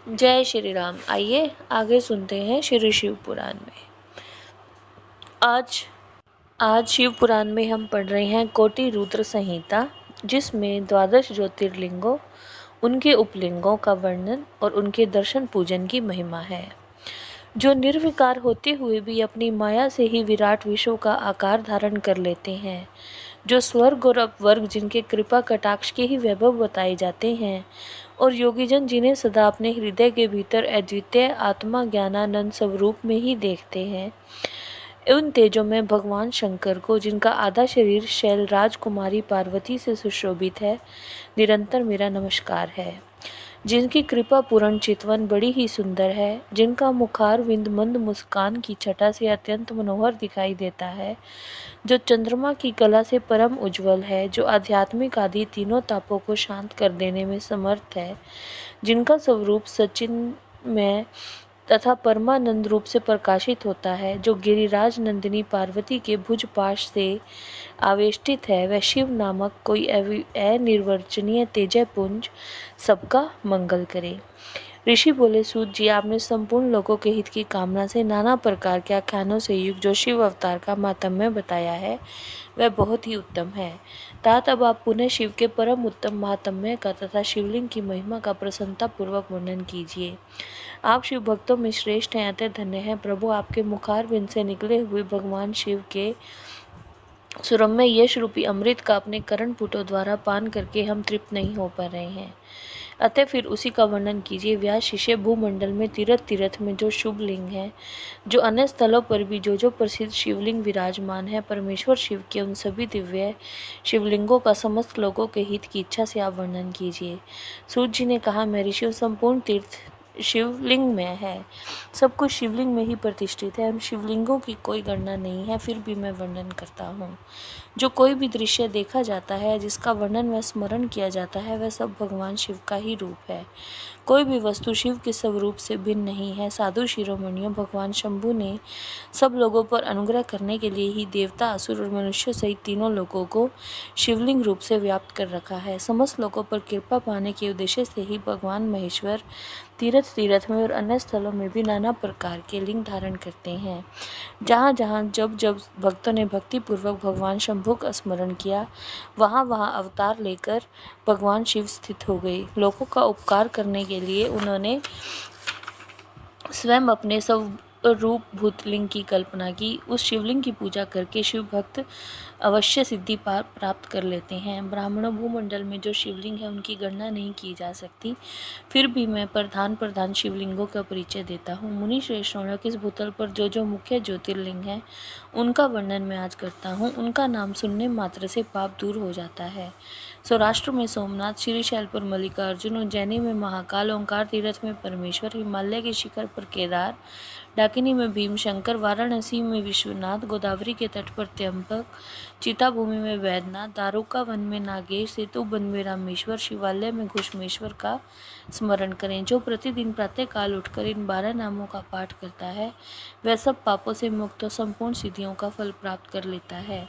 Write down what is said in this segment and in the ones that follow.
जय श्री राम। आइए आगे सुनते हैं श्री शिव पुराण में। आज शिव पुराण में हम पढ़ रहे हैं कोटि रुद्र संहिता, जिसमें 12 ज्योतिर्लिंगों, उनके उपलिंगों का वर्णन और उनके दर्शन पूजन की महिमा है, जो निर्विकार होते हुए भी अपनी माया से ही विराट विश्व का आकार धारण कर लेते हैं, जो स्वर्ग और अपवर्ग जिनके कृपा कटाक्ष के ही वैभव बताए जाते हैं, और योगीजन जिन्हें सदा अपने हृदय के भीतर अद्वितीय आत्मा ज्ञानानंद स्वरूप में ही देखते हैं, उन तेजों में भगवान शंकर को, जिनका आधा शरीर शैल राजकुमारी पार्वती से सुशोभित है, निरंतर मेरा नमस्कार है। जिनकी कृपा पूर्ण चितवन बड़ी ही सुंदर है, जिनका मुखार विंद मंद मुस्कान की छटा से अत्यंत मनोहर दिखाई देता है, जो चंद्रमा की कला से परम उज्जवल है, जो आध्यात्मिक आदि तीनों तापों को शांत कर देने में समर्थ है, जिनका स्वरूप सचिन में तथा परमानंद रूप से प्रकाशित होता है, जो गिरिराज नंदिनी पार्वती के भुज पाश से आवेष्टित है, वह शिव नामक कोई अनिर्वचनीय तेजपुंज सबका मंगल करे। ऋषि बोले, सूत जी, आपने संपूर्ण लोगों के हित की कामना से नाना प्रकार के आख्यानों से युक्त जो शिव अवतार का मातम्य बताया है, वह बहुत ही उत्तम है। तात अब आप पुनः शिव के परम उत्तम महात्म्य का तथा शिवलिंग की महिमा का प्रसन्नता पूर्वक वर्णन कीजिए। आप शिव भक्तों में श्रेष्ठ हैं, अतः धन्य हैं प्रभु। आपके मुखारविंद से निकले हुए भगवान शिव के सुरम्य यश रूपी अमृत का अपने कर्ण पुटों द्वारा पान करके हम तृप्त नहीं हो पा रहे हैं, अतः फिर उसी का वर्णन कीजिए। व्यास शिष्य, भूमंडल में तीर्थ तीर्थ में जो शुभ लिंग है, जो अन्य स्थलों पर भी जो प्रसिद्ध शिवलिंग विराजमान है, परमेश्वर शिव के उन सभी दिव्य शिवलिंगों का समस्त लोगों के हित की इच्छा से आप वर्णन कीजिए। सूत जी ने कहा, मैं ऋषि संपूर्ण तीर्थ शिवलिंग में है, सब कुछ शिवलिंग में ही प्रतिष्ठित है। उन शिवलिंगों की कोई गणना नहीं है, फिर भी मैं वर्णन करता हूँ। जो कोई भी दृश्य देखा जाता है, जिसका वर्णन व स्मरण किया जाता है, वह सब भगवान शिव का ही रूप है। कोई भी वस्तु शिव के स्वरूप से भिन्न नहीं है। साधु शिरोमणियों, भगवान शंभु ने सब लोगों पर अनुग्रह करने के लिए ही देवता, असुर और मनुष्य सहित तीनों लोगों को शिवलिंग रूप से व्याप्त कर रखा है। समस्त लोगों पर कृपा पाने के उद्देश्य से ही भगवान महेश्वर तीर्थ तीर्थ में और अन्य स्थलों में भी नाना प्रकार के लिंग धारण करते हैं। जहाँ जहाँ जब जब भक्तों ने भक्ति पूर्वक भगवान शंभु का स्मरण किया, वहाँ वहाँ अवतार लेकर भगवान शिव स्थित हो गए। लोगों का उपकार करने के लिए उन्होंने स्वयं अपने स्वरूप भूतलिंग की कल्पना की। उस शिवलिंग की पूजा करके शिव भक्त अवश्य सिद्धि प्राप्त कर लेते हैं। ब्राह्मणों, भूमंडल में जो शिवलिंग है उनकी गणना नहीं की जा सकती, फिर भी मैं प्रधान शिवलिंगों का परिचय देता हूँ। मुनि श्रेष्ठों, किस भूतल पर जो मुख्य ज्योतिर्लिंग है उनका वर्णन मैं आज करता हूँ। उनका नाम सुनने मात्र से पाप दूर हो जाता है। सौराष्ट्र में सोमनाथ, श्रीशैल पर मल्लिकार्जुन, उज्जैनी में महाकाल, ओंकार तीर्थ में परमेश्वर, हिमालय के शिखर पर केदार, डाकिनी में भीमशंकर, वाराणसी में विश्वनाथ, गोदावरी के तट पर त्र्यंबक, चिता भूमि में वैद्यनाथ, दारुका वन में नागेश, सेतु वन में रामेश्वर, शिवालय में घुष्मेश्वर का स्मरण करें। जो प्रतिदिन प्रातः काल उठकर इन 12 नामों का पाठ करता है, वह सब पापों से मुक्त और संपूर्ण सिद्धियों का फल प्राप्त कर लेता है।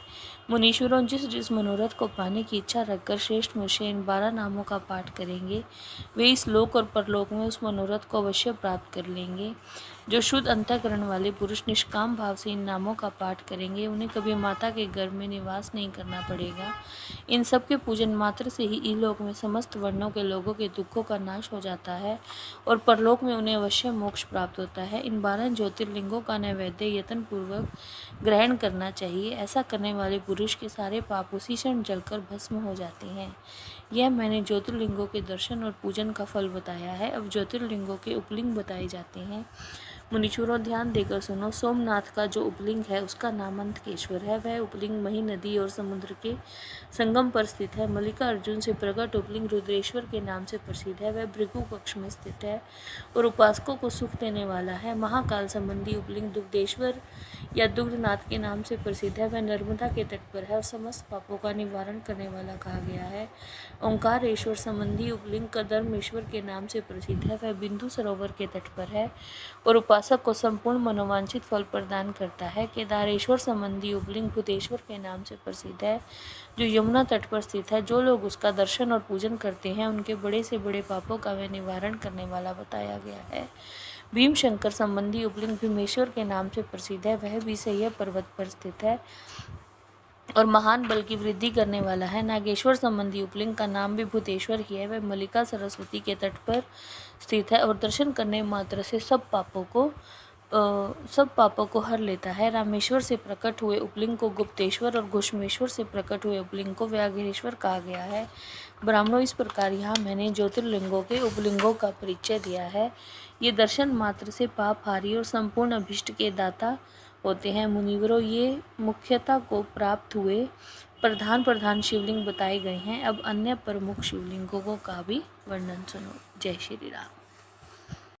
मुनीश्वरों, जिस मनोरथ को पाने की इच्छा रखकर श्रेष्ठ मुझसे इन 12 नामों का पाठ करेंगे, वे इस लोक और परलोक में उस मनोरथ को अवश्य प्राप्त कर लेंगे। जो शुद्ध अंतःकरण वाले पुरुष निष्काम भाव से इन नामों का पाठ करेंगे, उन्हें कभी माता के गर्भ में निवास नहीं करना पड़ेगा। इन सब के पूजन मात्र से ही इहलोक में समस्त वर्णों के लोगों के दुखों का नाश हो जाता है और परलोक में उन्हें अवश्य मोक्ष प्राप्त होता है। इन 12 ज्योतिर्लिंगों का नैवेद्य यत्न पूर्वक ग्रहण करना चाहिए। ऐसा करने वाले पुरुष के सारे पाप उसी क्षण जलकर भस्म हो जाते हैं। यह मैंने ज्योतिर्लिंगों के दर्शन और पूजन का फल बताया है। अब ज्योतिर्लिंगों के उपलिंग बताए जाते हैं। मुनीश्वरों, ध्यान देकर सुनो। सोमनाथ का जो उपलिंग है उसका नाम अंतकेश्वर है। वह उपलिंग मही नदी और समुद्र के संगम पर स्थित है। मल्लिकार्जुन से प्रकट उपलिंग रुद्रेश्वर के नाम से प्रसिद्ध है। वह भृगु कक्ष में स्थित है और उपासकों को सुख देने वाला है। महाकाल संबंधी उपलिंग दुग्धेश्वर या दुग्धनाथ के नाम से प्रसिद्ध है। वह नर्मदा के तट पर है और समस्त पापों का निवारण करने वाला कहा गया है। ओंकारेश्वर संबंधी उपलिंग कदम्बेश्वर के नाम से प्रसिद्ध है। वह बिंदु सरोवर के तट पर है और उपासकों उपासक को संपूर्ण मनोवांछित फल प्रदान करता है। केदारेश्वर संबंधी उपलिंग भूतेश्वर के नाम से प्रसिद्ध है, जो यमुना तट पर स्थित है। जो लोग उसका दर्शन और पूजन करते हैं, उनके बड़े से बड़े पापों का वह निवारण करने वाला बताया गया है। भीमशंकर संबंधी उपलिंग भीमेश्वर के नाम से प्रसिद्ध है। वह भी सह्य पर्वत पर स्थित है और महान बल की वृद्धि करने वाला है। नागेश्वर संबंधी उपलिंग का नाम भी भूतेश्वर ही है। वह मल्लिका सरस्वती के तट पर स्थित है और दर्शन करने मात्र से सब पापों को हर लेता है। रामेश्वर से प्रकट हुए उपलिंग को गुप्तेश्वर और घुश्मेश्वर से प्रकट हुए उपलिंग को व्याघ्रेश्वर कहा गया है। ब्राह्मणों, इस प्रकार यहाँ मैंने ज्योतिर्लिंगों के उपलिंगों का परिचय दिया है। ये दर्शन मात्र से पापहारी और संपूर्ण अभिष्ट के दाता होते हैं। मुनिवरों, ये मुख्यता को प्राप्त हुए प्रधान शिवलिंग बताए गए हैं। अब अन्य प्रमुख शिवलिंगों का भी वर्णन सुनो। जय श्री राम।